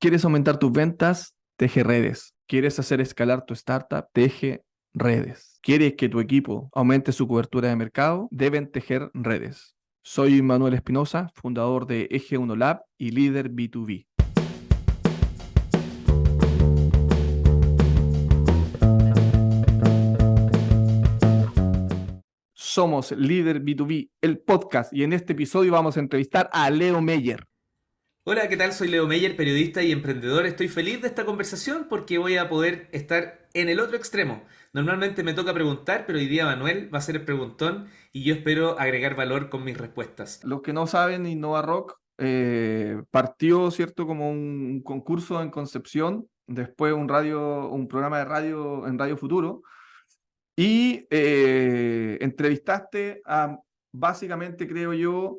¿Quieres aumentar tus ventas? Teje redes. ¿Quieres hacer escalar tu startup? Teje redes. ¿Quieres que tu equipo aumente su cobertura de mercado? Deben tejer redes. Soy Manuel Espinosa, fundador de Eje 1 Lab y líder B2B. Somos líder B2B, el podcast, y en este episodio vamos a entrevistar a Leo Meyer. Hola, ¿qué tal? Soy Leo Meyer, periodista y emprendedor. Estoy feliz de esta conversación porque voy a poder estar en el otro extremo. Normalmente me toca preguntar, pero hoy día Manuel va a ser el preguntón y yo espero agregar valor con mis respuestas. Los que no saben, Innova Rock partió, ¿cierto?, como un concurso en Concepción, después un programa de radio en Radio Futuro, y entrevistaste a, básicamente, creo yo,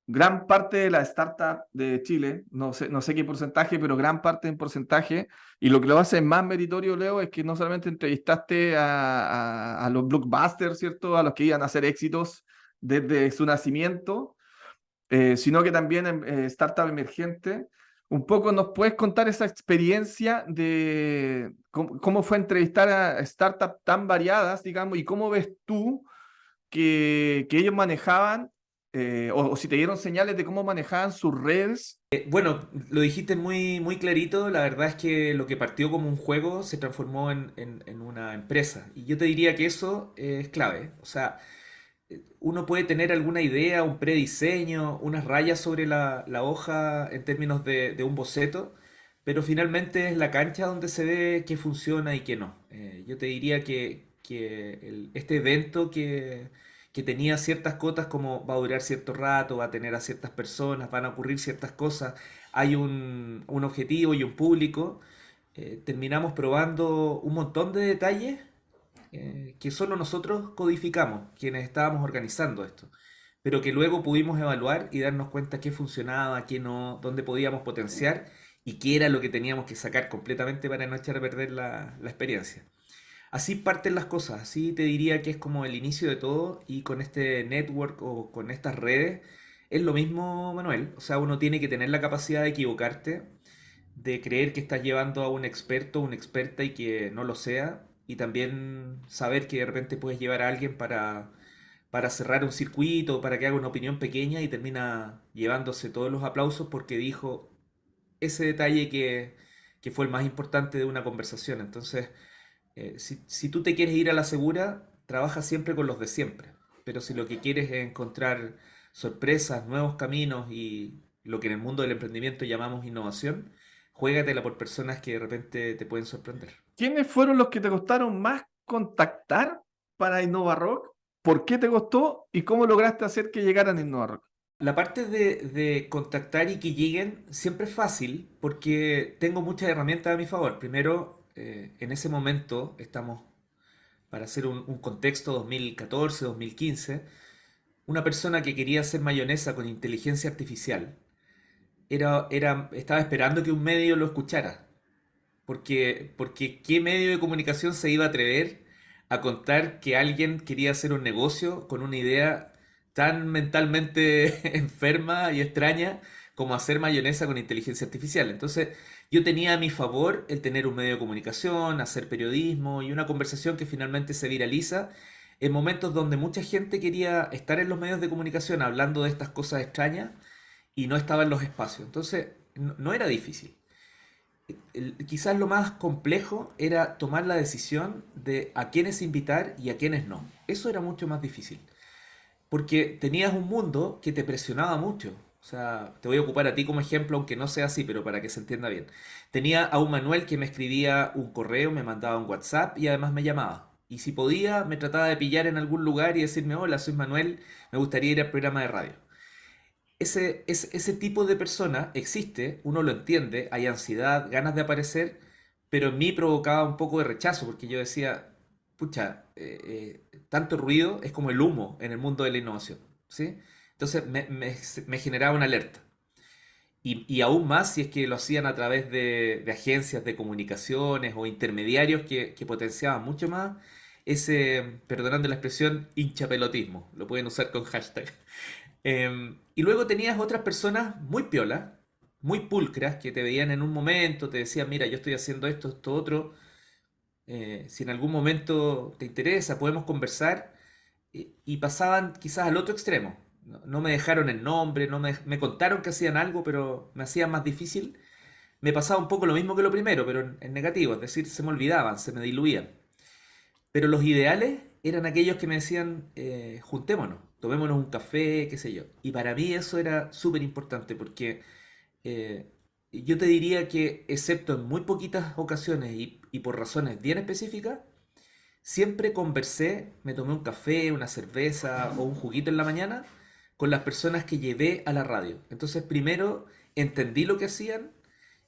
gran parte de la startup de Chile, no sé qué porcentaje, pero gran parte en porcentaje, y lo que lo hace más meritorio, Leo, es que no solamente entrevistaste a los blockbusters, ¿cierto?, a los que iban a hacer éxitos desde su nacimiento, sino que también en startup emergente. Un poco nos puedes contar esa experiencia de cómo fue entrevistar a startups tan variadas, digamos, y cómo ves tú que ellos manejaban, o si te dieron señales de cómo manejaban sus redes. Bueno, lo dijiste muy clarito. La verdad es que lo que partió como un juego se transformó en una empresa. Y yo te diría que eso es clave. O sea, uno puede tener alguna idea, un prediseño, unas rayas sobre la hoja en términos de un boceto, pero finalmente es la cancha donde se ve qué funciona y qué no. Yo te diría que este evento que tenía ciertas cotas como va a durar cierto rato, va a tener a ciertas personas, van a ocurrir ciertas cosas, hay un objetivo y un público, terminamos probando un montón de detalles que solo nosotros codificamos, quienes estábamos organizando esto, pero que luego pudimos evaluar y darnos cuenta qué funcionaba, qué no, dónde podíamos potenciar y qué era lo que teníamos que sacar completamente para no echar a perder la experiencia. Así parten las cosas, así te diría que es como el inicio de todo y con este network o con estas redes es lo mismo, Manuel. O sea, uno tiene que tener la capacidad de equivocarte, de creer que estás llevando a un experto, una experta y que no lo sea, y también saber que de repente puedes llevar a alguien para cerrar un circuito, para que haga una opinión pequeña y termina llevándose todos los aplausos porque dijo ese detalle que fue el más importante de una conversación. Entonces, si tú te quieres ir a la segura, trabaja siempre con los de siempre. Pero si lo que quieres es encontrar sorpresas, nuevos caminos y lo que en el mundo del emprendimiento llamamos innovación, juégatela por personas que de repente te pueden sorprender. ¿Quiénes fueron los que te costaron más contactar para Innova Rock? ¿Por qué te costó y cómo lograste hacer que llegaran a Innova Rock? La parte de contactar y que lleguen siempre es fácil porque tengo muchas herramientas a mi favor. Primero, en ese momento estamos, para hacer un contexto, 2014, 2015, una persona que quería hacer mayonesa con inteligencia artificial estaba esperando que un medio lo escuchara. Porque ¿qué medio de comunicación se iba a atrever a contar que alguien quería hacer un negocio con una idea tan mentalmente enferma y extraña como hacer mayonesa con inteligencia artificial? Entonces, yo tenía a mi favor el tener un medio de comunicación, hacer periodismo y una conversación que finalmente se viraliza en momentos donde mucha gente quería estar en los medios de comunicación hablando de estas cosas extrañas y no estaba en los espacios. Entonces, no era difícil. Quizás lo más complejo era tomar la decisión de a quiénes invitar y a quiénes no. Eso era mucho más difícil, porque tenías un mundo que te presionaba mucho. O sea, te voy a ocupar a ti como ejemplo, aunque no sea así, pero para que se entienda bien. Tenía a un Manuel que me escribía un correo, me mandaba un WhatsApp y además me llamaba. Y si podía, me trataba de pillar en algún lugar y decirme, hola, soy Manuel, me gustaría ir al programa de radio. Ese tipo de persona existe, uno lo entiende, hay ansiedad, ganas de aparecer, pero en mí provocaba un poco de rechazo porque yo decía, pucha, tanto ruido es como el humo en el mundo de la innovación, ¿sí? Entonces me generaba una alerta. Y aún más si es que lo hacían a través de agencias de comunicaciones o intermediarios que potenciaban mucho más ese, perdonando la expresión, hinchapelotismo. Lo pueden usar con hashtag. Y luego tenías otras personas muy piola, muy pulcras que te veían en un momento, te decían, mira, yo estoy haciendo esto, esto, otro, si en algún momento te interesa, podemos conversar, y pasaban quizás al otro extremo. No me dejaron el nombre, me contaron que hacían algo, pero me hacían más difícil. Me pasaba un poco lo mismo que lo primero, pero en negativo, es decir, se me olvidaban, se me diluían. Pero los ideales eran aquellos que me decían, juntémonos, tomémonos un café, qué sé yo. Y para mí eso era súper importante porque eh, yo te diría que, excepto en muy poquitas ocasiones y por razones bien específicas, siempre conversé, me tomé un café, una cerveza o un juguito en la mañana con las personas que llevé a la radio. Entonces primero entendí lo que hacían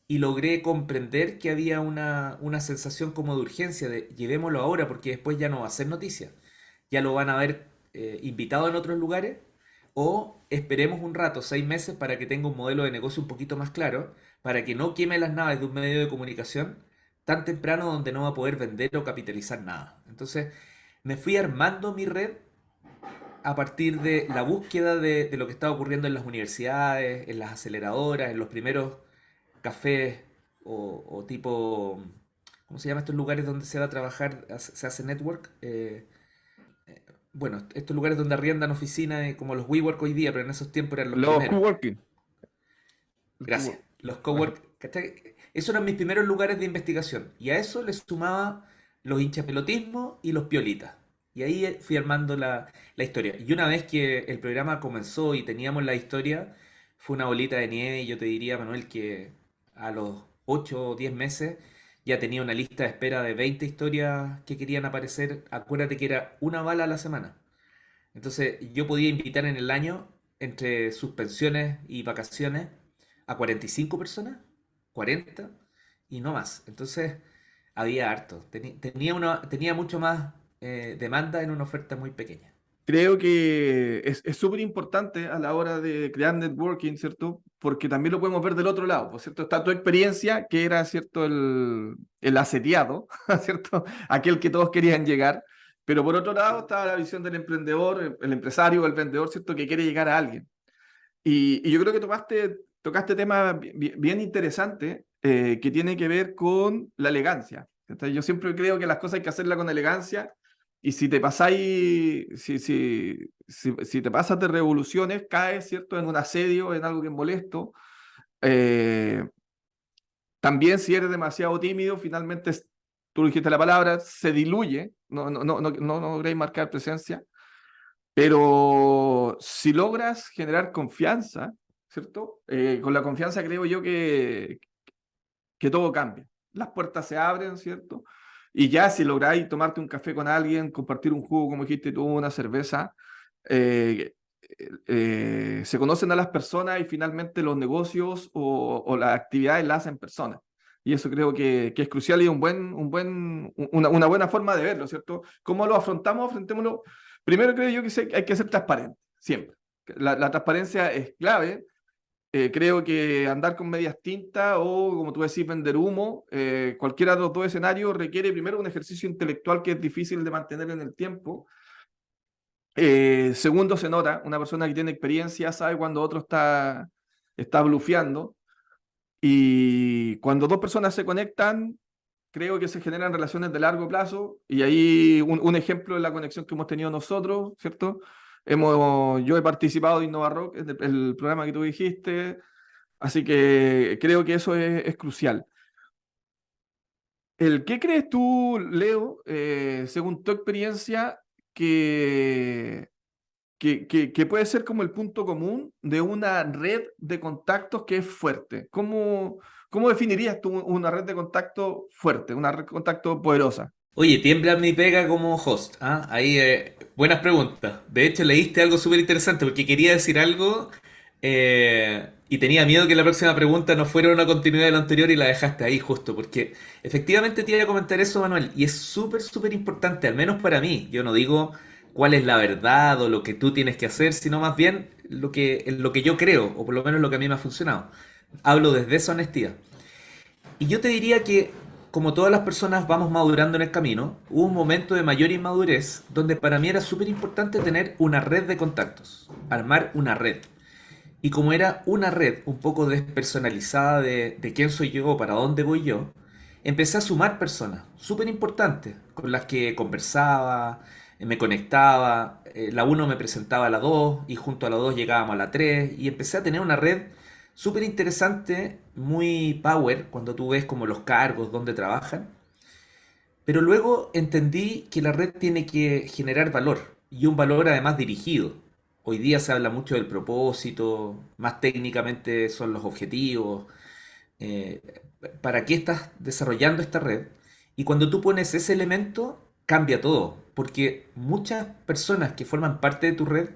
y logré comprender que había una sensación como de urgencia, de llevémoslo ahora porque después ya no va a ser noticia. Ya lo van a ver invitado en otros lugares, o esperemos un rato, 6 meses, para que tenga un modelo de negocio un poquito más claro, para que no queme las naves de un medio de comunicación tan temprano donde no va a poder vender o capitalizar nada. Entonces me fui armando mi red a partir de la búsqueda de lo que estaba ocurriendo en las universidades, en las aceleradoras, en los primeros cafés o tipo, ¿cómo se llama estos lugares donde se va a trabajar, se hace network? Bueno, estos lugares donde arriendan oficinas, como los WeWork hoy día, pero en esos tiempos eran los Los primeros. coworking. El Gracias. cowork. Los Ajá. cowork, ¿cachai? Esos eran mis primeros lugares de investigación. Y a eso les sumaba los hinchapelotismos y los piolitas. Y ahí fui armando la historia. Y una vez que el programa comenzó y teníamos la historia, fue una bolita de nieve. Y yo te diría, Manuel, que a los 8 o 10 meses ya tenía una lista de espera de 20 historias que querían aparecer. Acuérdate que era una bala a la semana. Entonces yo podía invitar en el año, entre suspensiones y vacaciones, a 45 personas, 40 y no más. Entonces había harto. Tenía mucho más demanda en una oferta muy pequeña. Creo que es súper importante a la hora de crear networking, ¿cierto? Porque también lo podemos ver del otro lado, ¿por cierto? Está tu experiencia, que era, ¿cierto? El asediado, ¿cierto? Aquel que todos querían llegar. Pero por otro lado estaba la visión del emprendedor, el empresario, el vendedor, ¿cierto? Que quiere llegar a alguien. Y yo creo que tocaste temas bien interesantes que tiene que ver con la elegancia. Entonces, yo siempre creo que las cosas hay que hacerlas con elegancia y si te pasáis, si te pasas de revoluciones, caes, ¿cierto?, en un asedio, en algo que es molesto. Eh, También si eres demasiado tímido, finalmente, tú dijiste la palabra, se diluye, no lográis marcar presencia. Pero si logras generar confianza, ¿cierto? Con la confianza creo yo que todo cambia. Las puertas se abren, ¿cierto? Y ya si lográis tomarte un café con alguien, compartir un jugo, como dijiste tú, una cerveza, eh, se conocen a las personas y finalmente los negocios o las actividades las hacen personas. Y eso creo que es crucial y una buena forma de verlo, ¿cierto? ¿Cómo lo afrontamos? Afrontémoslo. Primero creo yo que hay que ser transparente, siempre. La transparencia es clave. Creo que andar con medias tintas o, como tú decís, vender humo, cualquiera de los dos escenarios requiere primero un ejercicio intelectual que es difícil de mantener en el tiempo. Segundo, se nota, una persona que tiene experiencia sabe cuando otro está blufeando. Y cuando dos personas se conectan, creo que se generan relaciones de largo plazo. Y ahí un ejemplo es la conexión que hemos tenido nosotros, ¿cierto? Yo he participado de Innova Rock, el programa que tú dijiste, así que creo que eso es crucial. ¿Qué crees tú, Leo, según tu experiencia, que, que puede ser como el punto común de una red de contactos que es fuerte? ¿Cómo definirías tú una red de contacto fuerte, una red de contacto poderosa? Oye, tiembla mi pega como host. ¿Ah? Ahí, buenas preguntas. De hecho, leíste algo súper interesante porque quería decir algo, y tenía miedo que la próxima pregunta no fuera una continuidad de lo anterior y la dejaste ahí justo. Porque efectivamente te iba a comentar eso, Manuel, y es súper, súper importante, al menos para mí. Yo no digo cuál es la verdad o lo que tú tienes que hacer, sino más bien lo que yo creo, o por lo menos lo que a mí me ha funcionado. Hablo desde esa honestidad. Y yo te diría que, como todas las personas vamos madurando en el camino, hubo un momento de mayor inmadurez donde para mí era súper importante tener una red de contactos, armar una red. Y como era una red un poco despersonalizada de quién soy yo, para dónde voy yo, empecé a sumar personas súper importantes con las que conversaba, me conectaba. La uno me presentaba a la 2 y junto a la 2 llegábamos a la 3 y empecé a tener una red súper interesante, muy power, cuando tú ves como los cargos, dónde trabajan. Pero luego entendí que la red tiene que generar valor y un valor además dirigido. Hoy día se habla mucho del propósito, más técnicamente son los objetivos, eh, para qué estás desarrollando esta red. Y cuando tú pones ese elemento, cambia todo, porque muchas personas que forman parte de tu red,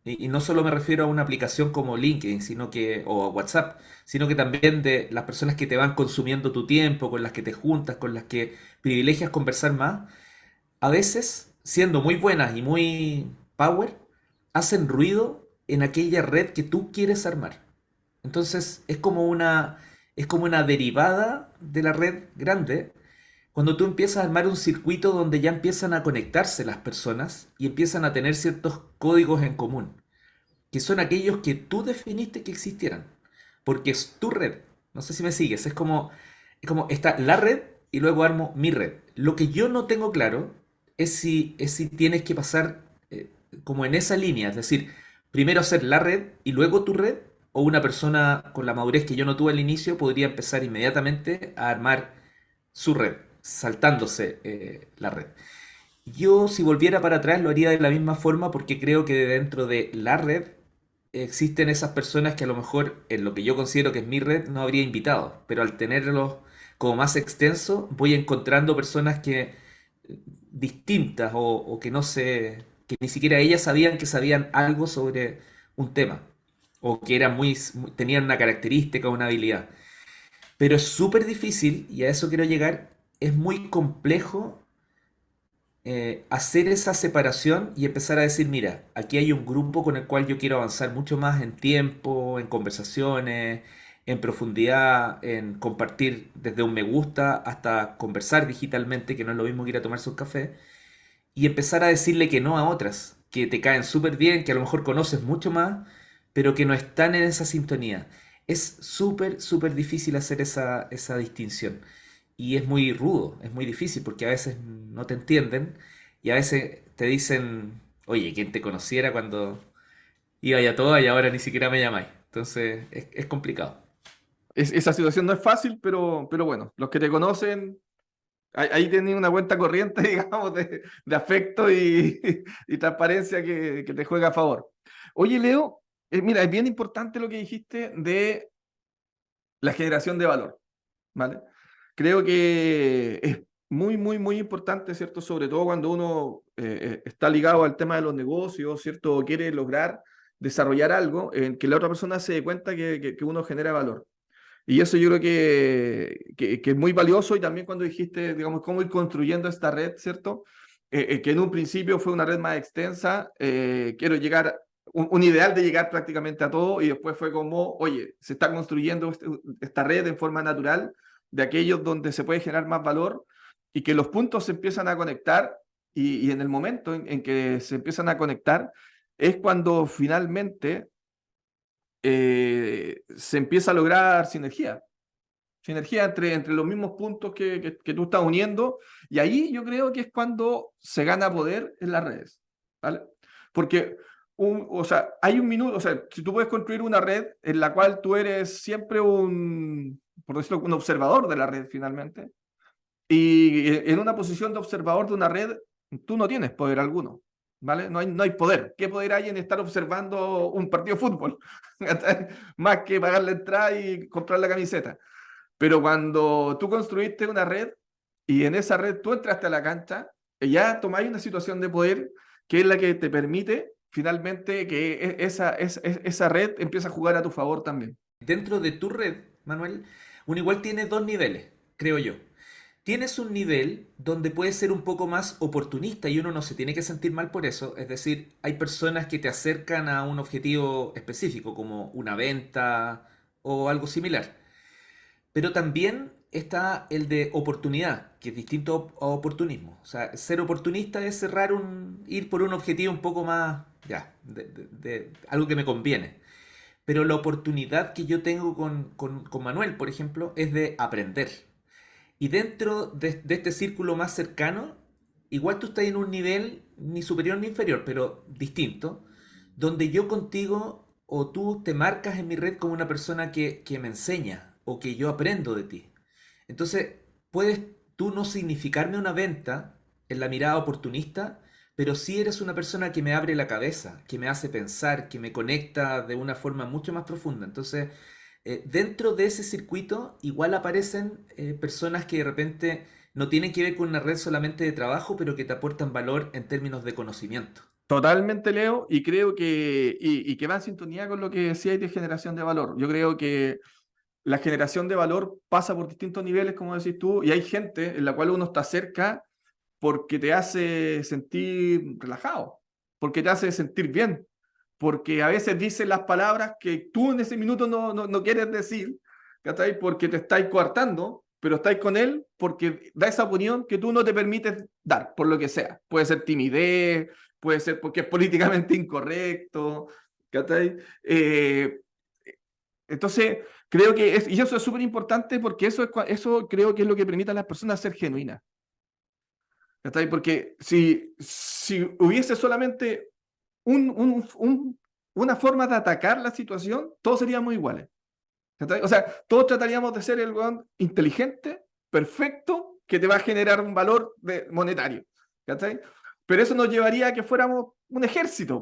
y no solo me refiero a una aplicación como LinkedIn, o a WhatsApp, sino que también de las personas que te van consumiendo tu tiempo, con las que te juntas, con las que privilegias conversar más, a veces, siendo muy buenas y muy power, hacen ruido en aquella red que tú quieres armar. Entonces es como una derivada de la red grande, cuando tú empiezas a armar un circuito donde ya empiezan a conectarse las personas y empiezan a tener ciertos códigos en común, que son aquellos que tú definiste que existieran, porque es tu red. No sé si me sigues, es como está la red y luego armo mi red. Lo que yo no tengo claro es si tienes que pasar como en esa línea, es decir, primero hacer la red y luego tu red, o una persona con la madurez que yo no tuve al inicio podría empezar inmediatamente a armar su red, saltándose la red. Yo, si volviera para atrás, lo haría de la misma forma porque creo que dentro de la red existen esas personas que a lo mejor en lo que yo considero que es mi red no habría invitado, pero al tenerlos como más extenso voy encontrando personas que distintas o que no sé, que ni siquiera ellas sabían que sabían algo sobre un tema o que eran tenían una característica o una habilidad. Pero es súper difícil, y a eso quiero llegar, es muy complejo hacer esa separación y empezar a decir, mira, aquí hay un grupo con el cual yo quiero avanzar mucho más en tiempo, en conversaciones, en profundidad, en compartir desde un me gusta hasta conversar digitalmente, que no es lo mismo que ir a tomarse un café, y empezar a decirle que no a otras, que te caen súper bien, que a lo mejor conoces mucho más, pero que no están en esa sintonía. Es súper, súper difícil hacer esa distinción. Y es muy rudo, es muy difícil porque a veces no te entienden y a veces te dicen, oye, ¿quién te conociera cuando iba ya todo y ahora ni siquiera me llamáis? Entonces es complicado. Esa situación no es fácil, pero bueno, los que te conocen, ahí tienen una cuenta corriente, digamos, de afecto y transparencia que te juega a favor. Oye, Leo, mira, es bien importante lo que dijiste de la generación de valor, ¿vale? Creo que es muy, muy, muy importante, ¿cierto? Sobre todo cuando uno está ligado al tema de los negocios, ¿cierto? O quiere lograr desarrollar algo en que la otra persona se dé cuenta que uno genera valor. Y eso yo creo que es muy valioso y también cuando dijiste, digamos, cómo ir construyendo esta red, ¿cierto? Que en un principio fue una red más extensa, quiero llegar, un ideal de llegar prácticamente a todo y después fue como, oye, se está construyendo esta red en forma natural de aquellos donde se puede generar más valor y que los puntos se empiezan a conectar y en el momento en que se empiezan a conectar es cuando finalmente se empieza a lograr sinergia. Sinergia entre los mismos puntos que tú estás uniendo. Y ahí yo creo que es cuando se gana poder en las redes. ¿Vale? Porque o sea, hay un minuto, o sea, si tú puedes construir una red en la cual tú eres siempre por decirlo, un observador de la red finalmente, y en una posición de observador de una red, tú no tienes poder alguno, ¿vale? No hay poder. ¿Qué poder hay en estar observando un partido de fútbol? Más que pagar la entrada y comprar la camiseta. Pero cuando tú construiste una red y en esa red tú entraste a la cancha, ya tomáis una situación de poder que es la que te permite finalmente que esa red empiece a jugar a tu favor también. Dentro de tu red, Manuel, uno igual tiene dos niveles, creo yo. Tienes un nivel donde puedes ser un poco más oportunista y uno no se tiene que sentir mal por eso. Es decir, hay personas que te acercan a un objetivo específico, como una venta o algo similar. Pero también está el de oportunidad, que es distinto a oportunismo. O sea, ser oportunista es ir por un objetivo un poco más, ya, de algo que me conviene. pero la oportunidad que yo tengo con Manuel, por ejemplo, es de aprender. Y dentro de este círculo más cercano, igual tú estás en un nivel ni superior ni inferior, pero distinto, donde yo contigo o tú te marcas en mi red como una persona que me enseña o que yo aprendo de ti. Entonces, puedes tú no significarme una venta en la mirada oportunista, pero sí eres una persona que me abre la cabeza, que me hace pensar, que me conecta de una forma mucho más profunda. Entonces, dentro de ese circuito igual aparecen personas que de repente no tienen que ver con una red solamente de trabajo, pero que te aportan valor en términos de conocimiento. Totalmente, Leo, y creo que, y que va en sintonía con lo que decíais de generación de valor. Yo creo que la generación de valor pasa por distintos niveles, como decís tú, y hay gente en la cual uno está cerca porque te hace sentir relajado, porque te hace sentir bien, porque a veces dices las palabras que tú en ese minuto no quieres decir, ¿cachai? Porque te estáis coartando, pero estáis con él porque da esa opinión que tú no te permites dar, por lo que sea. Puede ser timidez, puede ser porque es políticamente incorrecto, ¿cachai? Entonces, creo que y eso es súper importante porque eso creo que es lo que permite a las personas ser genuinas. ¿Cachai? Porque si hubiese solamente un, un, un, una forma de atacar la situación, todos seríamos iguales. ¿Cachai? O sea, todos trataríamos de ser el weón inteligente, perfecto, que te va a generar un valor monetario. ¿Cachai? Pero eso nos llevaría a que fuéramos un ejército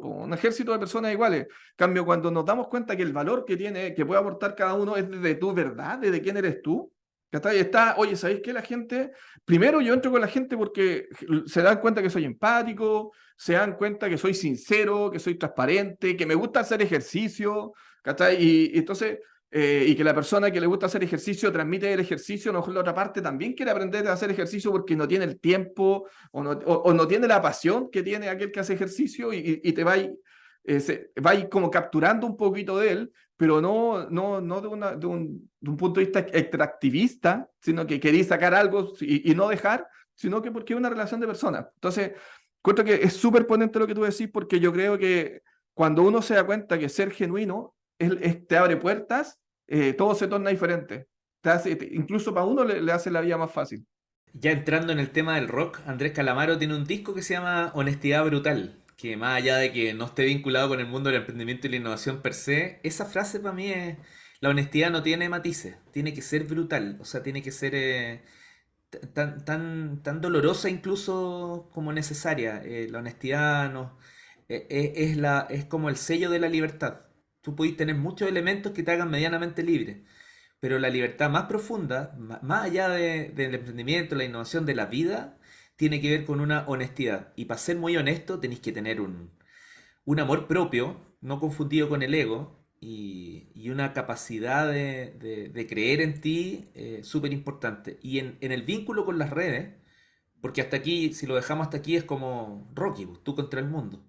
de personas iguales. En cambio, cuando nos damos cuenta que el valor que tiene, que puede aportar cada uno es de tu verdad, de quién eres tú, ¿cachai? Oye, ¿sabéis qué? La gente, primero yo entro con la gente porque se dan cuenta que soy empático, se dan cuenta que soy sincero, que soy transparente, que me gusta hacer ejercicio, ¿cachai? Y entonces y que la persona que le gusta hacer ejercicio transmite el ejercicio, a lo mejor la otra parte también quiere aprender a hacer ejercicio porque no tiene el tiempo o no tiene la pasión que tiene aquel que hace ejercicio y te va como capturando un poquito de él, pero no de un punto de vista extractivista, sino que queréis sacar algo y no dejar, sino que porque es una relación de personas. Entonces, encuentro que es súper potente lo que tú decís porque yo creo que cuando uno se da cuenta que ser genuino te abre puertas, todo se torna diferente. Incluso para uno le hace la vida más fácil. Ya entrando en el tema del rock, Andrés Calamaro tiene un disco que se llama Honestidad Brutal, que más allá de que no esté vinculado con el mundo del emprendimiento y la innovación per se, esa frase para mí es, la honestidad no tiene matices, tiene que ser brutal, o sea, tiene que ser tan dolorosa incluso como necesaria. La honestidad no, es como el sello de la libertad. Tú puedes tener muchos elementos que te hagan medianamente libre, pero la libertad más profunda, más allá del emprendimiento, la innovación de la vida, tiene que ver con una honestidad. Y para ser muy honesto, tenéis que tener un amor propio, no confundido con el ego, y una capacidad de creer en ti súper importante. Y en el vínculo con las redes, porque hasta aquí, si lo dejamos hasta aquí, es como Rocky, pues, tú contra el mundo.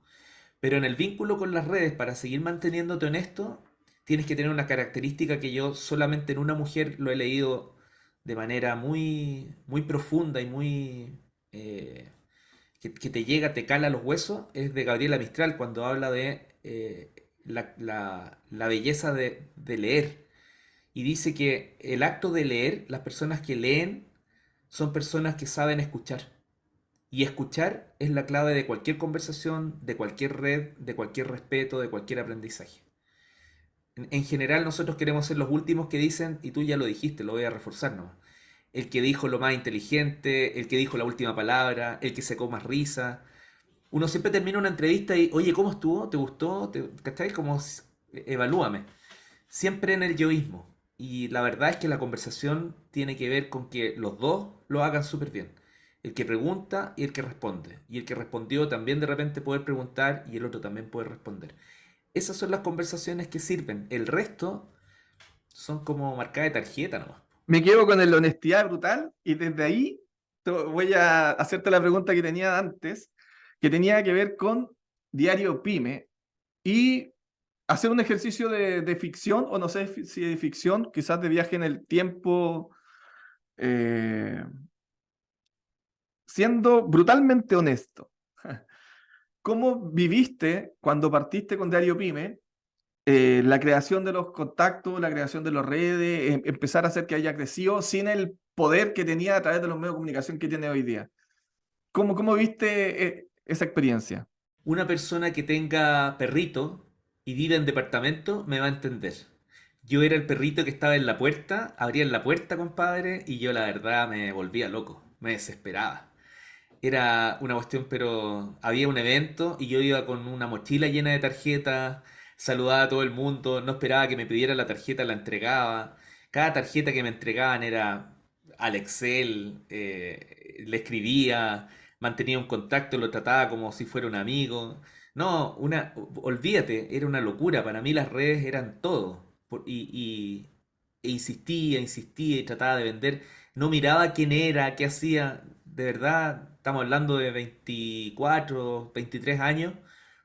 Pero en el vínculo con las redes, para seguir manteniéndote honesto, tienes que tener una característica que yo solamente en una mujer lo he leído de manera muy profunda y muy... que te llega, te cala los huesos, es de Gabriela Mistral cuando habla de la belleza de leer. Y dice que el acto de leer, las personas que leen, son personas que saben escuchar. Y escuchar es la clave de cualquier conversación, de cualquier red, de cualquier respeto, de cualquier aprendizaje. En general nosotros queremos ser los últimos que dicen, y tú ya lo dijiste, lo voy a reforzar nomás. El que dijo lo más inteligente, el que dijo la última palabra, el que sacó más risa. Uno siempre termina una entrevista y, oye, ¿cómo estuvo? ¿Te gustó? ¿Cachai? Como, evalúame. Siempre en el yoísmo. Y la verdad es que la conversación tiene que ver con que los dos lo hagan súper bien. El que pregunta y el que responde. Y el que respondió también de repente poder preguntar y el otro también puede responder. Esas son las conversaciones que sirven. El resto son como marcada de tarjeta nomás. Me quedo con la honestidad brutal y desde ahí voy a hacerte la pregunta que tenía antes, que tenía que ver con Diario Pyme y hacer un ejercicio de ficción, o no sé si de ficción, quizás de viaje en el tiempo, eh, siendo brutalmente honesto. ¿Cómo viviste cuando partiste con Diario Pyme? la creación de los contactos, la creación de las redes, empezar a hacer que haya crecido sin el poder que tenía a través de los medios de comunicación que tiene hoy día. ¿Cómo viste esa experiencia? Una persona que tenga perrito y vive en departamento me va a entender. Yo era el perrito que estaba en la puerta, abrían la puerta, compadre, y yo la verdad me volvía loco, me desesperaba. Era una cuestión, pero había un evento y yo iba con una mochila llena de tarjetas, saludaba a todo el mundo, no esperaba que me pidieran la tarjeta, la entregaba. Cada tarjeta que me entregaban era al Excel, le escribía, mantenía un contacto, lo trataba como si fuera un amigo. No, olvídate, era una locura. Para mí las redes eran todo. E insistía, insistía y trataba de vender. No miraba quién era, qué hacía. De verdad, estamos hablando de 24, 23 años.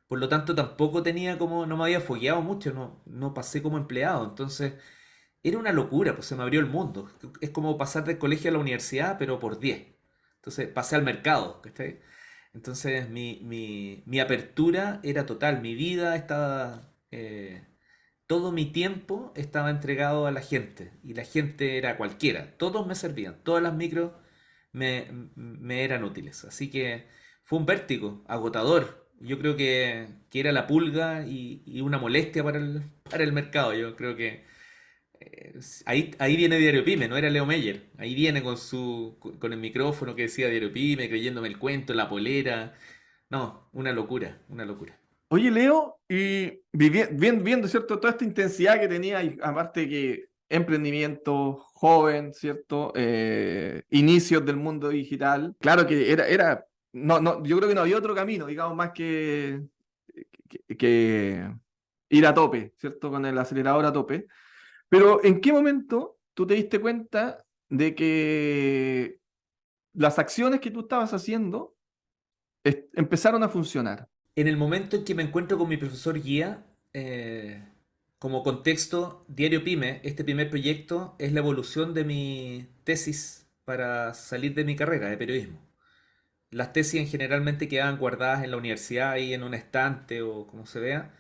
Por lo tanto, tampoco tenía como, no me había fogueado mucho, no pasé como empleado. Entonces, era una locura, pues se me abrió el mundo. Es como pasar del colegio a la universidad, pero por 10. Entonces, pasé al mercado, ¿cachai? Entonces, mi apertura era total. Mi vida estaba, todo mi tiempo estaba entregado a la gente. Y la gente era cualquiera. Todos me servían. Todas las micros me eran útiles. Así que fue un vértigo, agotador. Yo creo que era la pulga y una molestia para el mercado. Yo creo que ahí viene Diario Pyme, no era Leo Meyer. Ahí viene con el micrófono que decía Diario Pyme, creyéndome el cuento, la polera. No, una locura, una locura. Oye, Leo, y viendo, ¿cierto? Toda esta intensidad que tenía, y aparte que emprendimiento, joven, ¿cierto? Inicios del mundo digital. Claro que no, yo creo que no había otro camino, digamos, más que ir a tope, ¿cierto? Con el acelerador a tope. Pero ¿en qué momento tú te diste cuenta de que las acciones que tú estabas haciendo empezaron a funcionar? En el momento en que me encuentro con mi profesor guía, como contexto, Diario Pyme, este primer proyecto, es la evolución de mi tesis para salir de mi carrera de periodismo. Las tesis generalmente quedaban guardadas en la universidad, ahí en un estante o como se vea,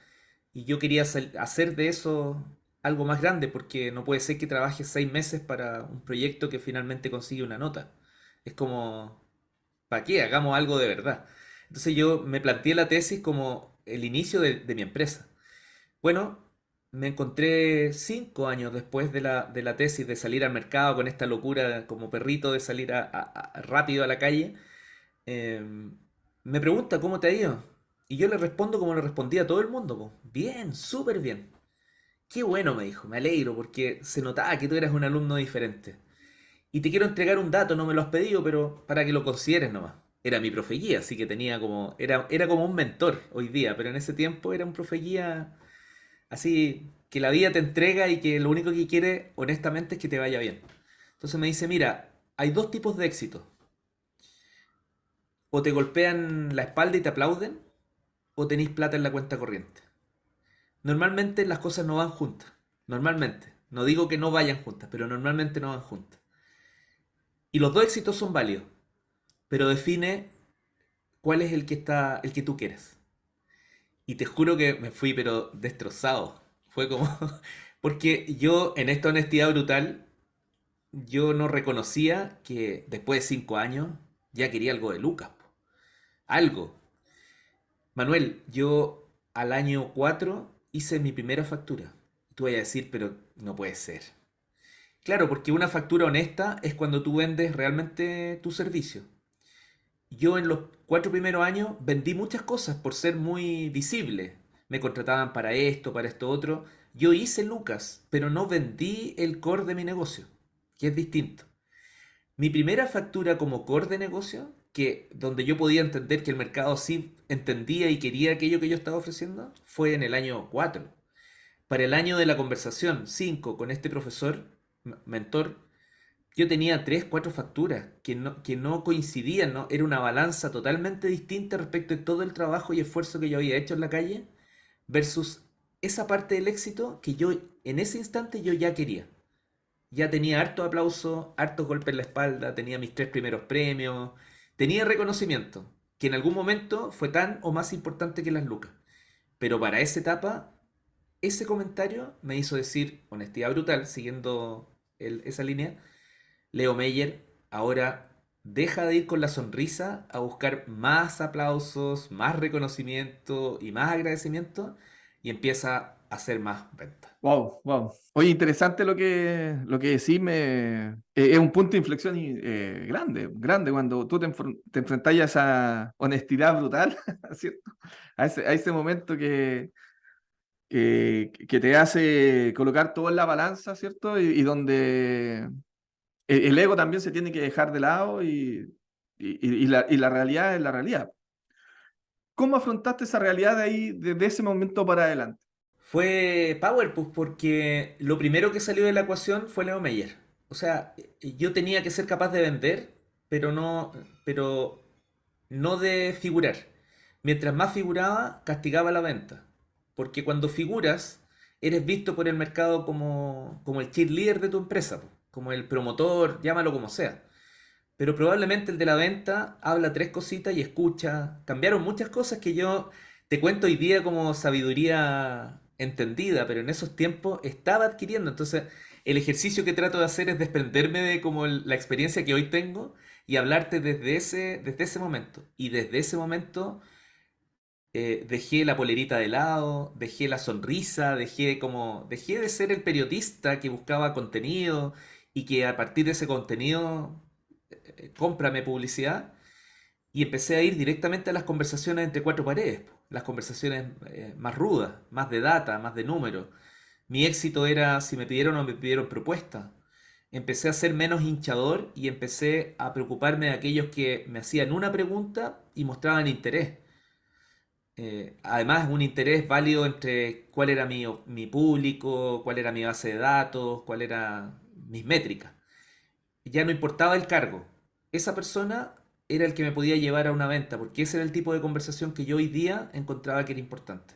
y yo quería hacer de eso algo más grande, porque no puede ser que trabaje 6 meses para un proyecto que finalmente consigue una nota. Es como, ¿para qué? Hagamos algo de verdad. Entonces yo me planteé la tesis como el inicio de mi empresa. Bueno, me encontré 5 años después de la tesis, de salir al mercado con esta locura como perrito de salir rápido a la calle. Me pregunta cómo te ha ido. Y yo le respondo como le respondía a todo el mundo, po. Bien, súper bien. Qué bueno, me dijo, me alegro porque se notaba que tú eras un alumno diferente. Y te quiero entregar un dato, no me lo has pedido, pero para que lo consideres nomás. Era mi profe guía, así que tenía como, era como un mentor hoy día, pero en ese tiempo era un profe guía así que la vida te entrega y que lo único que quiere, honestamente, es que te vaya bien. Entonces me dice, mira, hay dos tipos de éxito. O te golpean la espalda y te aplauden, o tenéis plata en la cuenta corriente. Normalmente las cosas no van juntas. Normalmente. No digo que no vayan juntas, pero normalmente no van juntas. Y los dos éxitos son válidos, pero define cuál es el que tú quieres. Y te juro que me fui pero destrozado. Fue como porque yo en esta honestidad brutal yo no reconocía que después de 5 años ya quería algo de Lucas, po. Algo. Manuel, yo al año 4 hice mi primera factura. Tú vas a decir, pero no puede ser. Claro, porque una factura honesta es cuando tú vendes realmente tu servicio. Yo en los 4 primeros años vendí muchas cosas por ser muy visible. Me contrataban para esto, para esto otro. Yo hice Lucas, pero no vendí el core de mi negocio, que es distinto. Mi primera factura como core de negocio, que donde yo podía entender que el mercado sí entendía y quería aquello que yo estaba ofreciendo, fue en el año 4. Para el año de la conversación 5 con este profesor, mentor, yo tenía 3, 4 facturas que no coincidían, ¿no? Era una balanza totalmente distinta respecto de todo el trabajo y esfuerzo que yo había hecho en la calle versus esa parte del éxito que yo en ese instante yo ya quería. Ya tenía harto aplauso, harto golpe en la espalda, tenía mis 3 primeros premios, tenía reconocimiento, que en algún momento fue tan o más importante que las lucas. Pero para esa etapa ese comentario me hizo decir, honestidad brutal, siguiendo esa línea, Leo Meyer, ahora deja de ir con la sonrisa a buscar más aplausos, más reconocimiento y más agradecimiento y empieza a hacer más ventas. Wow, wow. Oye, interesante lo que decís, es un punto de inflexión grande, grande cuando tú te enfrentas a esa honestidad brutal, ¿cierto? A ese momento que te hace colocar todo en la balanza, ¿cierto? Y donde el ego también se tiene que dejar de lado y la realidad es la realidad. ¿Cómo afrontaste esa realidad de ahí, desde ese momento para adelante? Fue Power, pues porque lo primero que salió de la ecuación fue Leo Meyer. O sea, yo tenía que ser capaz de vender, pero no de figurar. Mientras más figuraba, castigaba la venta. Porque cuando figuras, eres visto por el mercado como el cheerleader de tu empresa, po, como el promotor, llámalo como sea. Pero probablemente el de la venta habla tres cositas y escucha. Cambiaron muchas cosas que yo te cuento hoy día como sabiduría entendida, pero en esos tiempos estaba adquiriendo. Entonces, el ejercicio que trato de hacer es desprenderme de como la experiencia que hoy tengo y hablarte desde ese momento. Y desde ese momento dejé la polerita de lado, dejé la sonrisa, dejé de ser el periodista que buscaba contenido y que a partir de ese contenido cómprame publicidad y empecé a ir directamente a las conversaciones entre cuatro paredes, po, las conversaciones más rudas, más de data, más de números. Mi éxito era si me pidieron o me pidieron propuestas. Empecé a ser menos hinchador y empecé a preocuparme de aquellos que me hacían una pregunta y mostraban interés. Además, un interés válido entre cuál era mi público, cuál era mi base de datos, cuál era mis métricas. Ya no importaba el cargo. Esa persona era el que me podía llevar a una venta, porque ese era el tipo de conversación que yo hoy día encontraba que era importante.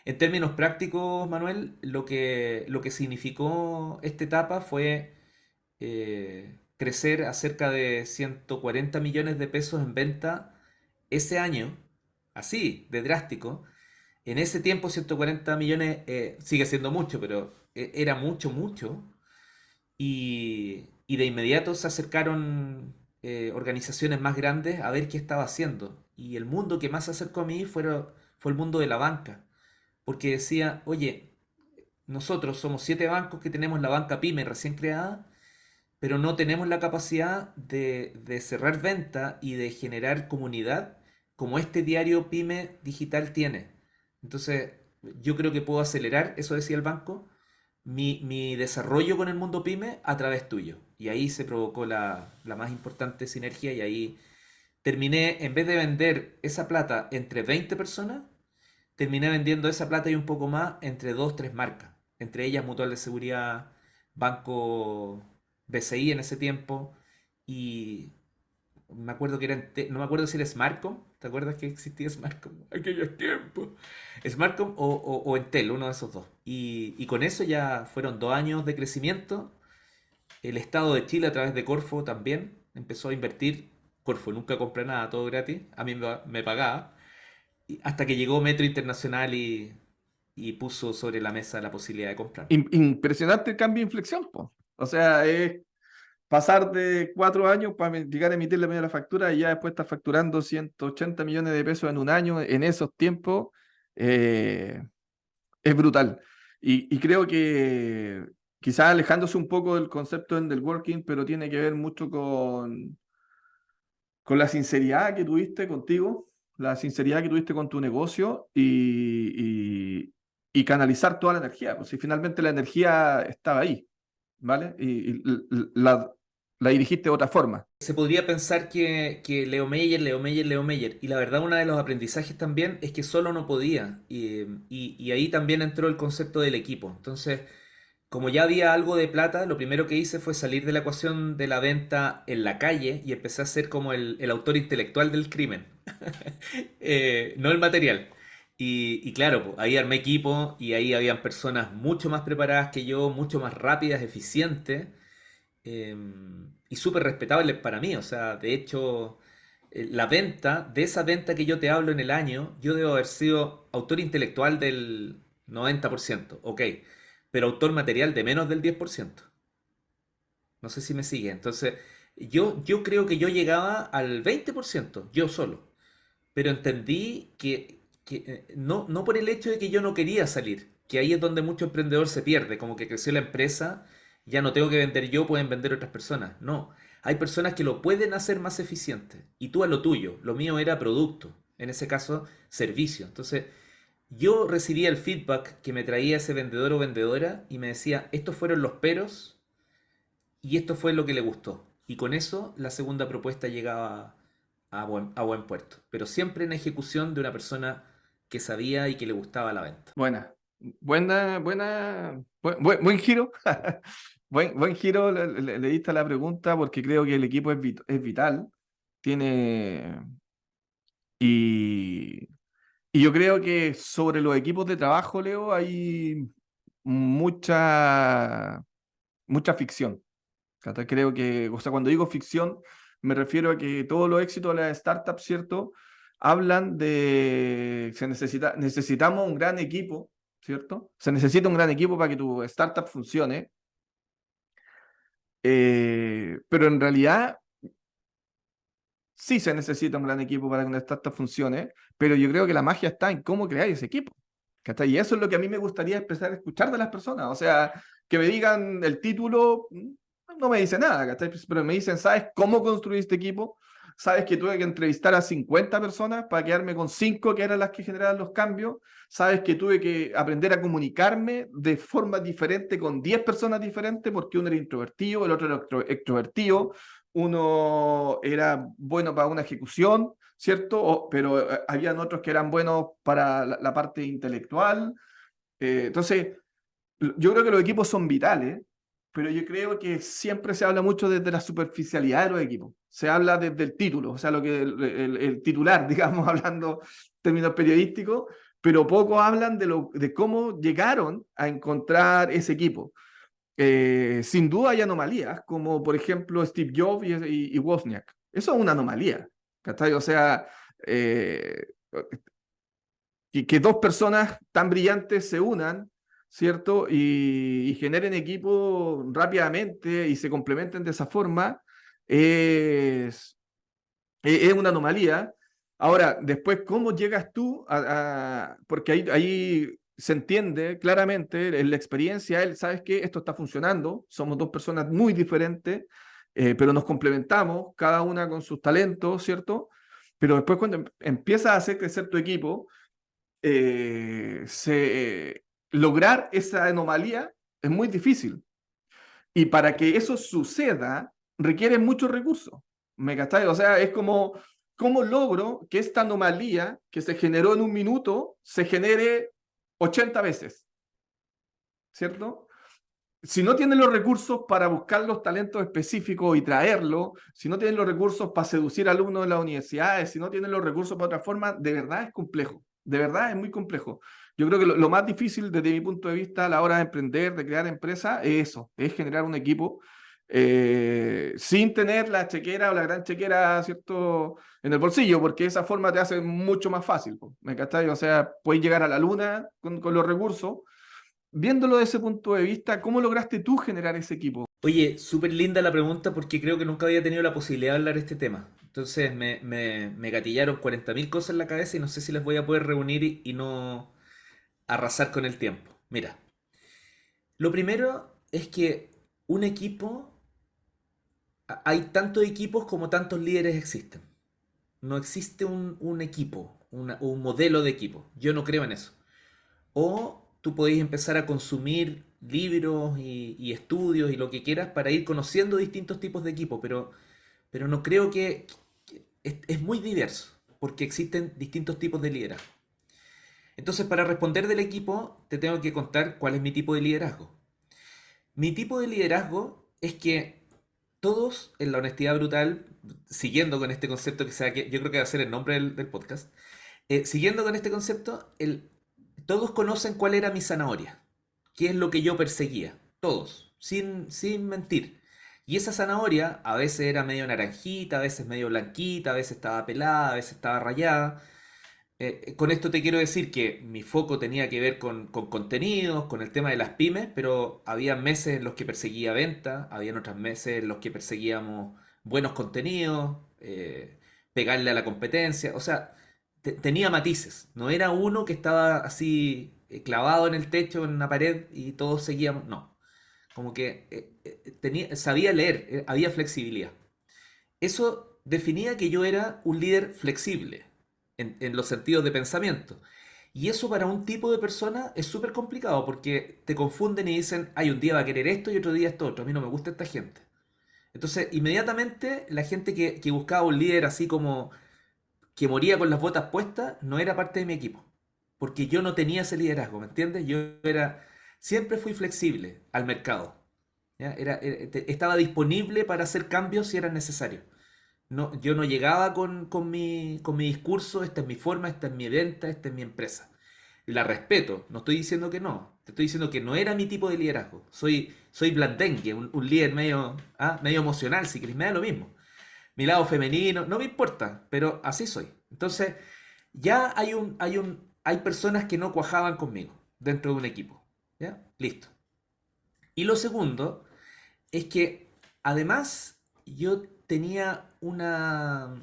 En términos prácticos, Manuel, lo que significó esta etapa fue crecer a cerca de 140 millones de pesos en venta ese año, así, de drástico. En ese tiempo 140 millones sigue siendo mucho, pero era mucho, mucho. Y de inmediato se acercaron organizaciones más grandes a ver qué estaba haciendo. Y el mundo que más se acercó a mí fue el mundo de la banca. Porque decía, oye, nosotros somos 7 bancos que tenemos la banca PYME recién creada, pero no tenemos la capacidad de cerrar venta y de generar comunidad como este diario PYME digital tiene. Entonces, yo creo que puedo acelerar, eso decía el banco, mi desarrollo con el mundo PYME a través tuyo. Y ahí se provocó la más importante sinergia y ahí terminé, en vez de vender esa plata entre 20 personas, terminé vendiendo esa plata y un poco más entre dos, tres marcas. Entre ellas Mutual de Seguridad, Banco BCI en ese tiempo y me acuerdo que era, no me acuerdo si era Smartcom, ¿te acuerdas que existía Smartcom? Aquellos tiempos. Smartcom o Entel, uno de esos dos. Y con eso ya fueron 2 años de crecimiento. El Estado de Chile a través de Corfo también empezó a invertir. Corfo nunca compra nada, todo gratis. A mí me pagaba. Hasta que llegó Metro Internacional y puso sobre la mesa la posibilidad de comprar. Impresionante el cambio de inflexión, po. O sea, es pasar de 4 años para llegar a emitir la primera factura y ya después estar facturando 180 millones de pesos en un año en esos tiempos, eh, es brutal. Y creo que quizás alejándose un poco del concepto del working, pero tiene que ver mucho con la sinceridad que tuviste contigo, la sinceridad que tuviste con tu negocio y canalizar toda la energía. Pues si finalmente la energía estaba ahí, ¿vale? La, la dirigiste de otra forma. Se podría pensar que Leo Meyer, Leo Meyer, Leo Meyer. Y la verdad, uno de los aprendizajes también es que solo no podía. Y ahí también entró el concepto del equipo. Entonces, como ya había algo de plata, lo primero que hice fue salir de la ecuación de la venta en la calle y empecé a ser como el autor intelectual del crimen, no el material. Y claro, pues, ahí armé equipo y ahí habían personas mucho más preparadas que yo, mucho más rápidas, eficientes eh, y súper respetables para mí. O sea, de hecho, la venta, de esa venta que yo te hablo en el año, yo debo haber sido autor intelectual 90%, ok. Pero autor material de menos del 10%. No sé si me sigue. Entonces, yo creo que yo llegaba al 20%, yo solo. Pero entendí que no por el hecho de que yo no quería salir, que ahí es donde mucho emprendedor se pierde, como que creció la empresa, ya no tengo que vender yo, pueden vender otras personas. No, hay personas que lo pueden hacer más eficiente y tú a lo tuyo, lo mío era producto, en ese caso servicio. Entonces, yo recibía el feedback que me traía ese vendedor o vendedora y me decía, estos fueron los peros y esto fue lo que le gustó. Y con eso la segunda propuesta llegaba a buen puerto. Pero siempre en ejecución de una persona que sabía y que le gustaba la venta. Buena, buen giro. Buen giro le diste a la pregunta porque creo que el equipo es vital. Tiene. Y, y yo creo que sobre los equipos de trabajo, Leo, hay mucha, mucha ficción. ¿Cachai? Creo que, o sea, cuando digo ficción, me refiero a que todos los éxitos de las startups, ¿cierto? Hablan de necesitamos un gran equipo, ¿cierto? Se necesita un gran equipo para que tu startup funcione, pero en realidad sí se necesita un gran equipo para que una startup funcione, pero yo creo que la magia está en cómo crear ese equipo. ¿Cachai? Y eso es lo que a mí me gustaría empezar a escuchar de las personas. O sea, que me digan el título, no me dice nada, ¿cachai? Pero me dicen, ¿sabes cómo construir este equipo? ¿Sabes que tuve que entrevistar a 50 personas para quedarme con 5 que eran las que generaban los cambios? ¿Sabes que tuve que aprender a comunicarme de forma diferente con 10 personas diferentes porque uno era introvertido, el otro era extrovertido, uno era bueno para una ejecución, ¿cierto? Pero habían otros que eran buenos para la parte intelectual. Entonces, yo creo que los equipos son vitales, pero yo creo que siempre se habla mucho desde la superficialidad de los equipos. Se habla desde el título, o sea, lo que el titular, digamos, hablando términos periodísticos, pero poco hablan de cómo llegaron a encontrar ese equipo. Sin duda hay anomalías, como por ejemplo Steve Jobs y Wozniak. Eso es una anomalía, ¿cachai? O sea, eh, que dos personas tan brillantes se unan, ¿cierto? Y generen equipo rápidamente y se complementen de esa forma, es, es una anomalía. Ahora, después, ¿cómo llegas tú porque ahí se entiende claramente en la experiencia, él, ¿sabes qué? Esto está funcionando, somos dos personas muy diferentes, pero nos complementamos, cada una con sus talentos, ¿cierto? Pero después cuando empiezas a hacer crecer tu equipo, lograr esa anomalía es muy difícil. Y para que eso suceda, requiere muchos recursos. ¿Me cachai? O sea, es como, ¿cómo logro que esta anomalía que se generó en un minuto se genere 80 veces? ¿Cierto? Si no tienen los recursos para buscar los talentos específicos y traerlos, si no tienen los recursos para seducir alumnos de las universidades, si no tienen los recursos para otra forma, de verdad es complejo. De verdad es muy complejo. Yo creo que lo más difícil desde mi punto de vista a la hora de emprender, de crear empresa, es eso, es generar un equipo sin tener la chequera o la gran chequera, ¿cierto?, en el bolsillo, porque esa forma te hace mucho más fácil, ¿me cachai? O sea, puedes llegar a la luna con los recursos. Viéndolo desde ese punto de vista, ¿cómo lograste tú generar ese equipo? Oye, súper linda la pregunta porque creo que nunca había tenido la posibilidad de hablar de este tema. Entonces me gatillaron 40.000 cosas en la cabeza y no sé si las voy a poder reunir y no arrasar con el tiempo. Mira, lo primero es que un equipo, hay tantos equipos como tantos líderes existen. No existe un equipo, un modelo de equipo. Yo no creo en eso. O tú podéis empezar a consumir libros y estudios y lo que quieras para ir conociendo distintos tipos de equipos, pero no creo que es muy diverso, porque existen distintos tipos de liderazgo. Entonces, para responder del equipo, te tengo que contar cuál es mi tipo de liderazgo. Mi tipo de liderazgo es que todos, en la honestidad brutal, siguiendo con este concepto que yo creo que va a ser el nombre del podcast, siguiendo con este concepto, todos conocen cuál era mi zanahoria, qué es lo que yo perseguía, todos, sin mentir. Y esa zanahoria a veces era medio naranjita, a veces medio blanquita, a veces estaba pelada, a veces estaba rayada. Con esto te quiero decir que mi foco tenía que ver con contenidos, con el tema de las pymes, pero había meses en los que perseguía venta, habían otros meses en los que perseguíamos buenos contenidos, pegarle a la competencia, o sea, tenía matices, no era uno que estaba así clavado en el techo, en una pared y todos seguíamos, no, como que sabía leer, había flexibilidad. Eso definía que yo era un líder flexible en los sentidos de pensamiento. Y eso para un tipo de persona es súper complicado porque te confunden y dicen, ay, un día va a querer esto y otro día esto otro. A mí no me gusta esta gente. Entonces, inmediatamente la gente que buscaba un líder así como que moría con las botas puestas no era parte de mi equipo. Porque yo no tenía ese liderazgo, ¿me entiendes? Siempre fui flexible al mercado. ¿Ya? Estaba disponible para hacer cambios si era necesario. No, yo no llegaba con mi discurso, esta es mi forma, esta es mi venta, esta es mi empresa. La respeto, no estoy diciendo que no, te estoy diciendo que no era mi tipo de liderazgo. Soy blandengue, un líder medio emocional, si querés, me da lo mismo. Mi lado femenino, no me importa, pero así soy. Entonces, ya hay personas que no cuajaban conmigo dentro de un equipo. ¿Ya? Listo. Y lo segundo es que además yo tenía una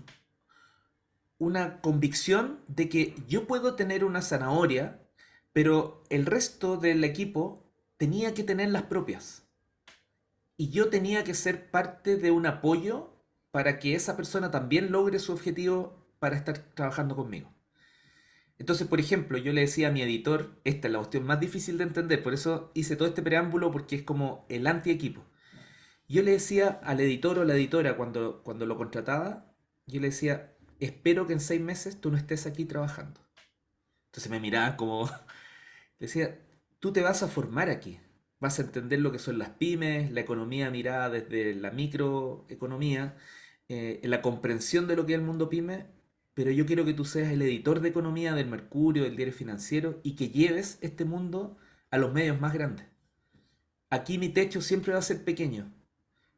convicción de que yo puedo tener una zanahoria, pero el resto del equipo tenía que tener las propias. Y yo tenía que ser parte de un apoyo para que esa persona también logre su objetivo para estar trabajando conmigo. Entonces, por ejemplo, yo le decía a mi editor, esta es la cuestión más difícil de entender, por eso hice todo este preámbulo porque es como el anti-equipo. Yo le decía al editor o la editora cuando lo contrataba, yo le decía, espero que en 6 meses tú no estés aquí trabajando. Entonces me miraban como, decía, tú te vas a formar aquí, vas a entender lo que son las pymes, la economía mirada desde la microeconomía, la comprensión de lo que es el mundo pyme, pero yo quiero que tú seas el editor de economía del Mercurio, del Diario Financiero, y que lleves este mundo a los medios más grandes. Aquí mi techo siempre va a ser pequeño,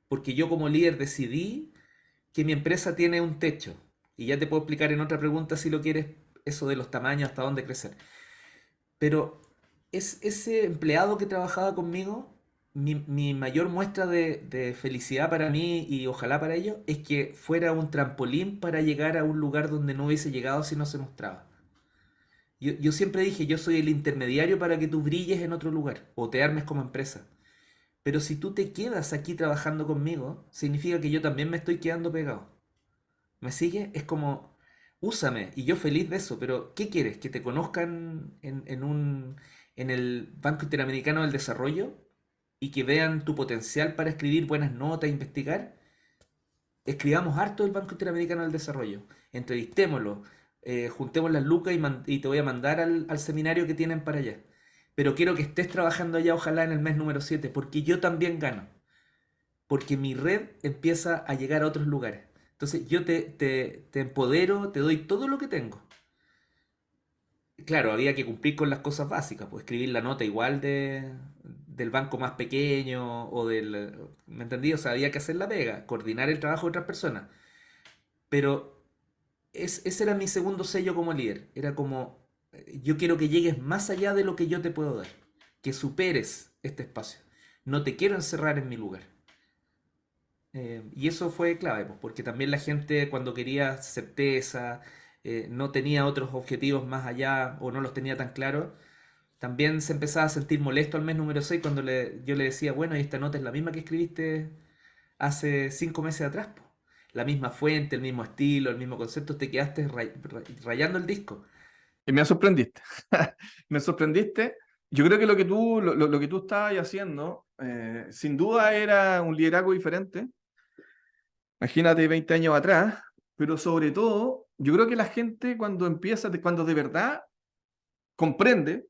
porque yo como líder decidí que mi empresa tiene un techo. Y ya te puedo explicar en otra pregunta si lo quieres, eso de los tamaños, hasta dónde crecer. Pero ese empleado que trabajaba conmigo, mi mayor muestra de felicidad para mí y ojalá para ellos, es que fuera un trampolín para llegar a un lugar donde no hubiese llegado si no se mostraba. Yo siempre dije, yo soy el intermediario para que tú brilles en otro lugar o te armes como empresa. Pero si tú te quedas aquí trabajando conmigo, significa que yo también me estoy quedando pegado. ¿Me sigue? Es como, úsame, y yo feliz de eso, pero ¿qué quieres? ¿Que te conozcan en el Banco Interamericano del Desarrollo y que vean tu potencial para escribir buenas notas, investigar? Escribamos harto del Banco Interamericano del Desarrollo, entrevistémoslo, juntemos las lucas y te voy a mandar al seminario que tienen para allá. Pero quiero que estés trabajando allá, ojalá en el mes número 7 porque yo también gano, porque mi red empieza a llegar a otros lugares. Entonces yo te empodero, te doy todo lo que tengo. Claro, había que cumplir con las cosas básicas, pues escribir la nota igual del banco más pequeño o del... ¿Me entendí? O sea, había que hacer la pega, coordinar el trabajo de otras personas. Pero ese era mi segundo sello como líder. Era como, yo quiero que llegues más allá de lo que yo te puedo dar, que superes este espacio. No te quiero encerrar en mi lugar. Y eso fue clave, pues, porque también la gente cuando quería certeza, no tenía otros objetivos más allá o no los tenía tan claros, también se empezaba a sentir molesto al mes número 6 cuando yo le decía, bueno, y esta nota es la misma que escribiste hace 5 meses atrás, po. La misma fuente, el mismo estilo, el mismo concepto, te quedaste rayando el disco. Y me sorprendiste. Me sorprendiste. Yo creo que lo que tú estabas haciendo, sin duda era un liderazgo diferente. Imagínate 20 años atrás, pero sobre todo, yo creo que la gente cuando de verdad comprende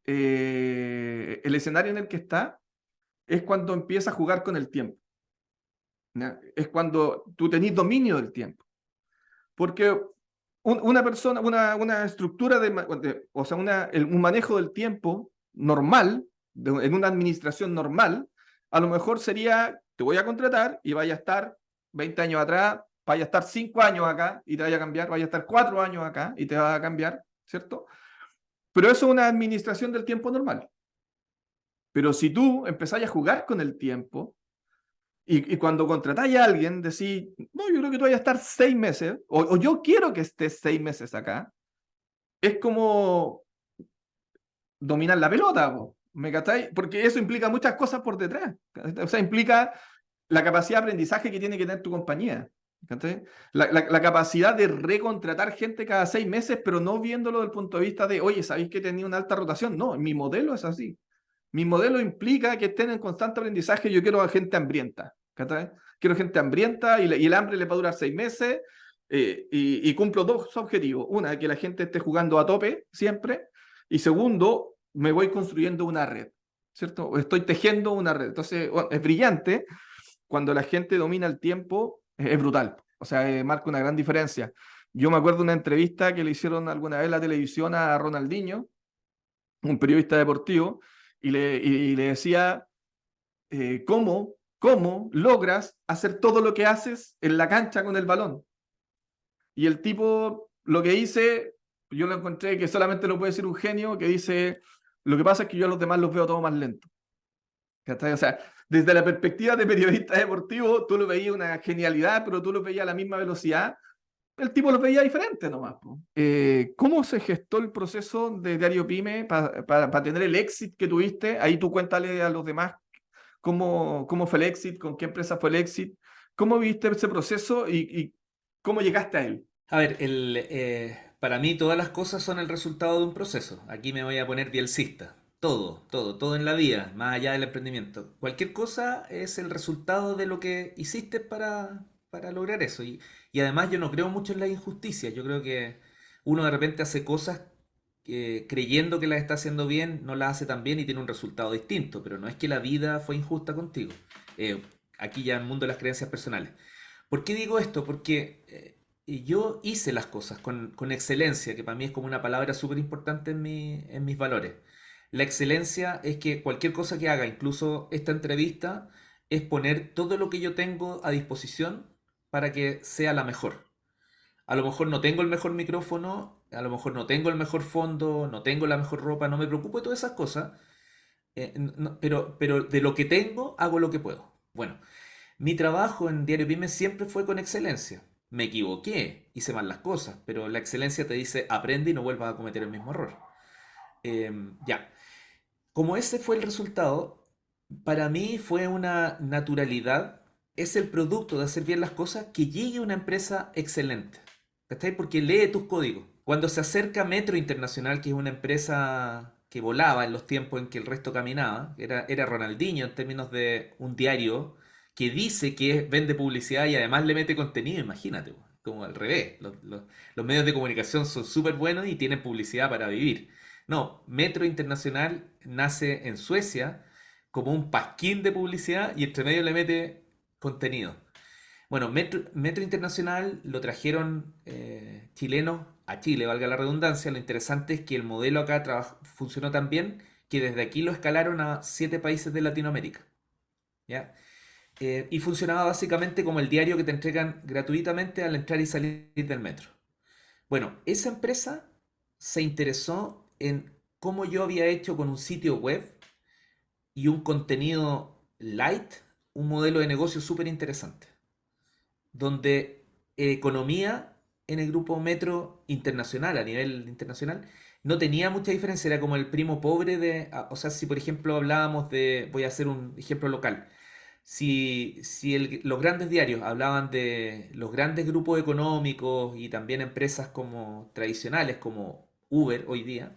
el escenario en el que está, es cuando empieza a jugar con el tiempo. ¿Ya? Es cuando tú tenés dominio del tiempo. Porque una persona, una estructura o sea, un manejo del tiempo normal, en una administración normal, a lo mejor sería, te voy a contratar y vaya a estar 20 años atrás vaya a estar 5 años acá y te vaya a cambiar, vaya a estar 4 años acá y te va a cambiar, ¿cierto? Pero eso es una administración del tiempo normal. Pero si tú empezás a jugar con el tiempo y cuando contratáis a alguien decís, no, yo creo que tú vayas a estar 6 meses, o yo quiero que estés 6 meses acá, es como dominar la pelota, ¿me cacháis? Porque eso implica muchas cosas por detrás. O sea, implica la capacidad de aprendizaje que tiene que tener tu compañía. La capacidad de recontratar gente cada 6 meses, pero no viéndolo desde el punto de vista de, oye, ¿sabéis que tenía una alta rotación? No, mi modelo es así. Mi modelo implica que estén en constante aprendizaje. Yo quiero a gente hambrienta. ¿Cachai? Quiero gente hambrienta y el hambre le va a durar 6 meses y cumplo dos objetivos. Una, que la gente esté jugando a tope siempre. Y segundo, me voy construyendo una red. ¿Cierto? Estoy tejiendo una red. Entonces, bueno, es brillante cuando la gente domina el tiempo, es brutal. O sea, marca una gran diferencia. Yo me acuerdo de una entrevista que le hicieron alguna vez en la televisión a Ronaldinho, un periodista deportivo, y le decía, ¿cómo logras hacer todo lo que haces en la cancha con el balón? Y el tipo, lo que dice, yo lo encontré que solamente lo puede decir un genio, que dice, lo que pasa es que yo a los demás los veo todo más lento. ¿Cachai? O sea, desde la perspectiva de periodista deportivo, tú lo veías una genialidad, pero tú lo veías a la misma velocidad. El tipo lo veía diferente nomás. ¿Cómo se gestó el proceso de Diario Pyme para tener el éxito que tuviste? Ahí tú cuéntale a los demás cómo fue el éxito, con qué empresa fue el éxito, cómo viste ese proceso y cómo llegaste a él. A ver, para mí todas las cosas son el resultado de un proceso. Aquí me voy a poner bielcista. Todo en la vida, más allá del emprendimiento. Cualquier cosa es el resultado de lo que hiciste para lograr eso. Y además yo no creo mucho en la injusticia. Yo creo que uno de repente hace cosas creyendo que las está haciendo bien, no las hace tan bien y tiene un resultado distinto. Pero no es que la vida fue injusta contigo. Eh, Aquí ya en el mundo de las creencias personales. ¿Por qué digo esto? Porque yo hice las cosas con excelencia, que para mí es como una palabra súper importante en mis valores. La excelencia es que cualquier cosa que haga, incluso esta entrevista, es poner todo lo que yo tengo a disposición para que sea la mejor. A lo mejor no tengo el mejor micrófono, a lo mejor no tengo el mejor fondo, no tengo la mejor ropa, no me preocupo de todas esas cosas, pero de lo que tengo hago lo que puedo. Bueno, mi trabajo en Diario Pyme siempre fue con excelencia. Me equivoqué, hice mal las cosas, pero la excelencia te dice aprende y no vuelvas a cometer el mismo error. Ya, como ese fue el resultado, para mí fue una naturalidad, es el producto de hacer bien las cosas que llegue a una empresa excelente. ¿Cachai? Porque lee tus códigos. Cuando se acerca Metro Internacional, que es una empresa que volaba en los tiempos en que el resto caminaba, era Ronaldinho en términos de un diario que dice que vende publicidad y además le mete contenido, imagínate, como al revés. Los medios de comunicación son súper buenos y tienen publicidad para vivir. No, Metro Internacional nace en Suecia como un pasquín de publicidad y entre medio le mete contenido. Bueno, Metro Internacional lo trajeron chilenos a Chile, valga la redundancia. Lo interesante es que el modelo acá funcionó tan bien que desde aquí lo escalaron a 7 países de Latinoamérica. ¿Ya? Y funcionaba básicamente como el diario que te entregan gratuitamente al entrar y salir del metro. Bueno, esa empresa se interesó en cómo yo había hecho con un sitio web y un contenido light, un modelo de negocio súper interesante donde economía en el grupo Metro internacional, a nivel internacional, no tenía mucha diferencia, era como el primo pobre o sea, si por ejemplo hablábamos voy a hacer un ejemplo local, si los grandes diarios hablaban de los grandes grupos económicos y también empresas como tradicionales como Uber hoy día,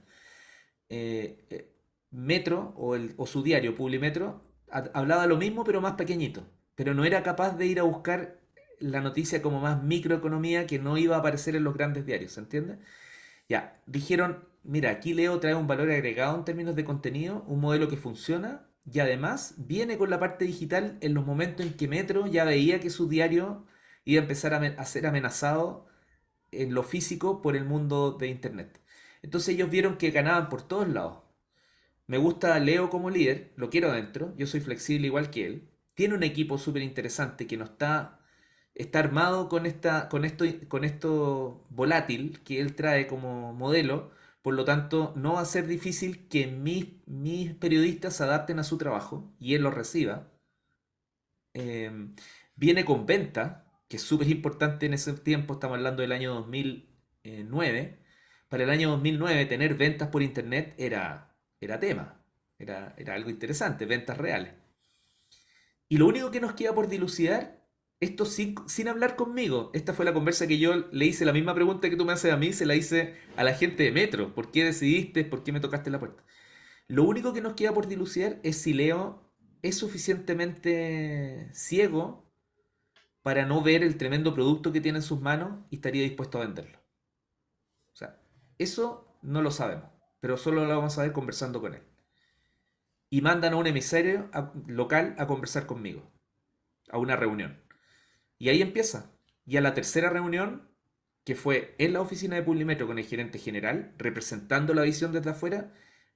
eh, eh, Metro o su diario Publimetro hablaba lo mismo pero más pequeñito, pero no era capaz de ir a buscar la noticia como más microeconomía que no iba a aparecer en los grandes diarios, ¿se entiende? Ya, dijeron, mira, aquí Leo trae un valor agregado en términos de contenido, un modelo que funciona y además viene con la parte digital en los momentos en que Metro ya veía que su diario iba a empezar a ser amenazado en lo físico por el mundo de Internet. Entonces ellos vieron que ganaban por todos lados. Me gusta Leo como líder, lo quiero adentro, yo soy flexible igual que él. Tiene un equipo súper interesante que no está está armado con esto volátil que él trae como modelo. Por lo tanto, no va a ser difícil que mis periodistas se adapten a su trabajo y él lo reciba. Eh, Viene con venta, que es súper importante en ese tiempo, estamos hablando del año 2009. Para el año 2009 tener ventas por internet era tema, era algo interesante, ventas reales. Y lo único que nos queda por dilucidar, esto sin hablar conmigo, esta fue la conversa que yo le hice, la misma pregunta que tú me haces a mí, se la hice a la gente de Metro. ¿Por qué decidiste? ¿Por qué me tocaste la puerta? Lo único que nos queda por dilucidar es si Leo es suficientemente ciego para no ver el tremendo producto que tiene en sus manos y estaría dispuesto a venderlo. O sea, eso no lo sabemos, pero solo lo vamos a ver conversando con él. Y mandan a un emisario local a conversar conmigo, a una reunión. Y ahí empieza. Y a la tercera reunión, que fue en la oficina de Publimetro con el gerente general, representando la visión desde afuera,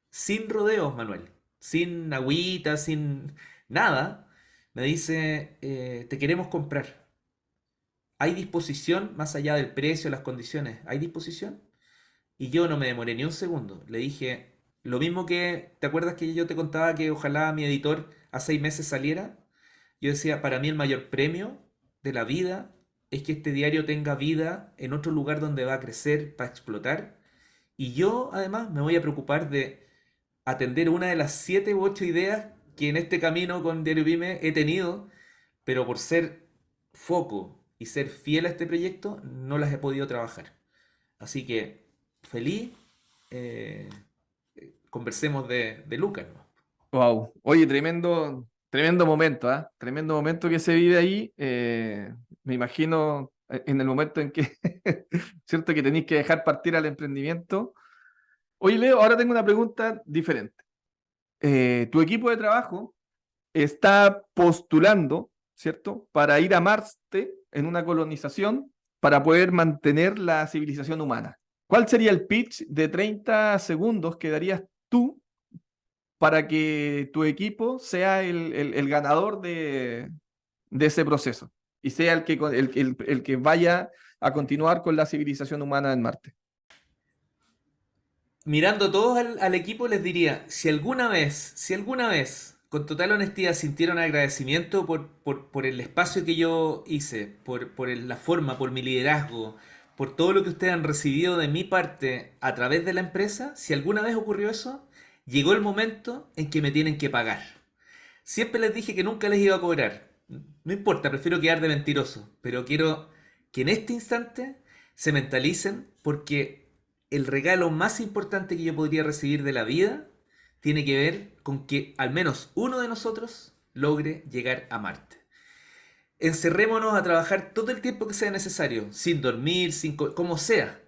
sin rodeos, Manuel, sin agüita, sin nada, me dice, te queremos comprar. ¿Hay disposición más allá del precio, las condiciones? ¿Hay disposición? Y yo no me demoré ni un segundo. Le dije, lo mismo que, ¿te acuerdas que yo te contaba que ojalá mi editor a 6 meses saliera? Yo decía, para mí el mayor premio de la vida es que este diario tenga vida en otro lugar donde va a crecer, para explotar. Y yo además me voy a preocupar de atender una de las 7 u 8 ideas que en este camino con Diario Pyme he tenido, pero por ser foco y ser fiel a este proyecto, no las he podido trabajar. Así que feliz, eh, conversemos de Lucas, ¿no? Wow. Oye, tremendo momento, ¿ah? Tremendo momento que se vive ahí. Me imagino en el momento en que, cierto, que tenéis que dejar partir al emprendimiento. Oye, Leo, ahora tengo una pregunta diferente. Tu equipo de trabajo está postulando, ¿cierto?, para ir a Marte en una colonización para poder mantener la civilización humana. ¿Cuál sería el pitch de 30 segundos que darías tú para que tu equipo sea el ganador de ese proceso y sea el que vaya a continuar con la civilización humana en Marte? Mirando todos al equipo les diría, si alguna vez, con total honestidad, sintieron agradecimiento por el espacio que yo hice, la forma, por mi liderazgo, por todo lo que ustedes han recibido de mi parte a través de la empresa, si alguna vez ocurrió eso, llegó el momento en que me tienen que pagar. Siempre les dije que nunca les iba a cobrar. No importa, prefiero quedar de mentiroso, pero quiero que en este instante se mentalicen porque el regalo más importante que yo podría recibir de la vida tiene que ver con que al menos uno de nosotros logre llegar a Marte. Encerrémonos a trabajar todo el tiempo que sea necesario, sin dormir, como sea.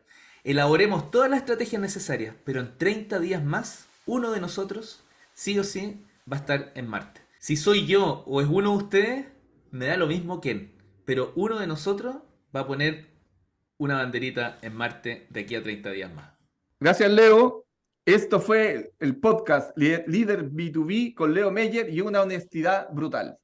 Elaboremos todas las estrategias necesarias, pero en 30 días más, uno de nosotros, sí o sí, va a estar en Marte. Si soy yo o es uno de ustedes, me da lo mismo quién, pero uno de nosotros va a poner una banderita en Marte de aquí a 30 días más. Gracias, Leo. Esto fue el podcast Líder B2B con Leo Meyer y una honestidad brutal.